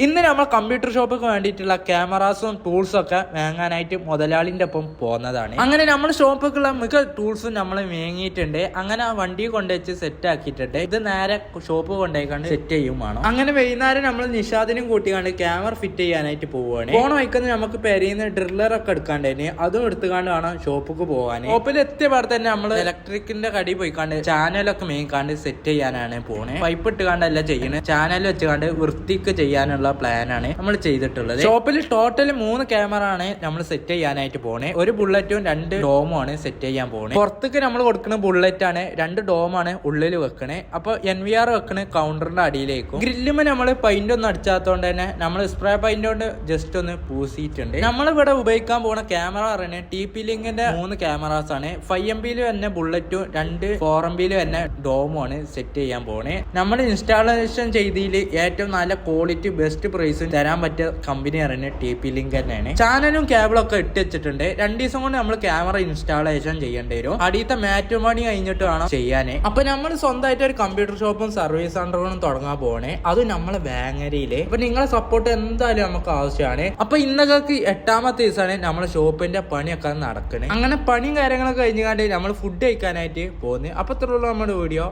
ഇന്ന് നമ്മൾ കമ്പ്യൂട്ടർ ഷോപ്പിക്ക് വേണ്ടിയിട്ടുള്ള ക്യാമറാസും ടൂൾസും ഒക്കെ വാങ്ങാനായിട്ട് മുതലാളിന്റെ ഒപ്പം പോകുന്നതാണ്. അങ്ങനെ നമ്മൾ ഷോപ്പിലുള്ള മിക്ക ടൂൾസും നമ്മൾ വാങ്ങിയിട്ടുണ്ട്. അങ്ങനെ ആ വണ്ടി കൊണ്ടുവച്ച് സെറ്റ് ആക്കിയിട്ടുണ്ട്. ഇത് നേരെ ഷോപ്പ് കൊണ്ടുപോയിക്കാണ്ട് സെറ്റ് ചെയ്യുമാണ്. അങ്ങനെ വൈകുന്നേരം നമ്മൾ നിഷാദിനും കൂട്ടിക്കാണ്ട് ക്യാമറ ഫിറ്റ് ചെയ്യാനായിട്ട് പോവുകയാണ്. ഫോൺ വയ്ക്കുന്നത് നമുക്ക് പെരിയുന്ന ഡ്രില്ലർ ഒക്കെ എടുക്കാണ്ടേന് അതും എടുത്തുകാണ്ട് വേണം ഷോപ്പിക്ക് പോകാൻ. ഷോപ്പിൽ എത്തിയ പാടെ തന്നെ നമ്മൾ ഇലക്ട്രിക്കിന്റെ കടി പോയിക്കാണ്ട് ചാനലൊക്കെ മേങ്ങിക്കാണ്ട് സെറ്റ് ചെയ്യാനാണ് പോണേ. പൈപ്പ് ഇട്ടുകാണ്ടല്ല ചെയ്യുന്നത്, ചാനൽ വെച്ചുകാണ്ട് വൃത്തിക്ക് ചെയ്യാനുള്ള പ്ലാനാണ് നമ്മൾ ചെയ്തിട്ടുള്ളത്. ഷോപ്പിൽ ടോട്ടൽ 3 ക്യാമറ ആണ് നമ്മൾ സെറ്റ് ചെയ്യാനായിട്ട് പോണേ. ഒരു ബുള്ളറ്റും 2 ഡോമും ആണ് സെറ്റ് ചെയ്യാൻ പോണേ. പുറത്തേക്ക് നമ്മൾ കൊടുക്കുന്ന ബുള്ളറ്റ് ആണ്, 2 ഡോമാണ് ഉള്ളിൽ വെക്കണേ. അപ്പൊ NVR വെക്കണ കൗണ്ടറിന്റെ അടിയിലേക്കും. ഗ്രില്ലുമേ നമ്മൾ പെയിന്റ് ഒന്നും അടിച്ചാത്തോണ്ട് തന്നെ നമ്മൾ സ്പ്രേ പെയിന്റ് കൊണ്ട് ജസ്റ്റ് ഒന്ന് പൂസിയിട്ടുണ്ട്. നമ്മളിവിടെ ഉപയോഗിക്കാൻ പോണ ക്യാമറ പറയുന്നത് TP ലിങ്കിന്റെ 3 ക്യാമറാസ് ആണ്. 5MB തന്നെ ബുള്ളറ്റും 2 4MB തന്നെ ഡോമും ആണ് സെറ്റ് ചെയ്യാൻ പോണേ. നമ്മൾ ഇൻസ്റ്റാളേഷൻ ചെയ്തതിൽ ഏറ്റവും നല്ല ക്വാളിറ്റി ബെസ്റ്റ് പ്രൈസും തരാൻ പറ്റിയ കമ്പനി പറയുന്നത് TP ലിങ്ക് തന്നെയാണ്. ചാനലും കേബിളും ഒക്കെ ഇട്ട് വെച്ചിട്ടുണ്ട്. 2 ദിവസം കൊണ്ട് നമ്മൾ ക്യാമറ ഇൻസ്റ്റാളേഷൻ ചെയ്യേണ്ടി വരും. അടിയത്തെ മാറ്റ് പണി കഴിഞ്ഞിട്ട് വേണം ചെയ്യാനേ. അപ്പൊ നമ്മൾ സ്വന്തമായിട്ട് ഒരു കമ്പ്യൂട്ടർ ഷോപ്പും സർവീസ് സെന്ററുകളും തുടങ്ങാൻ പോകണേ. അത് നമ്മളെ വേങ്ങരയില്. അപ്പൊ നിങ്ങളെ സപ്പോർട്ട് എന്തായാലും നമുക്ക് ആവശ്യമാണ്. അപ്പൊ ഇന്നൊക്കെ 8ാമത്തെ ദിവസമാണ് നമ്മളെ ഷോപ്പിന്റെ പണിയൊക്കെ നടക്കണേ. അങ്ങനെ പണിയും കാര്യങ്ങളൊക്കെ കഴിഞ്ഞാണ്ട് നമ്മൾ ഫുഡ് കഴിക്കാനായിട്ട് പോകുന്നത്. അപ്പൊ ഇത്രയുള്ള നമ്മുടെ വീഡിയോ.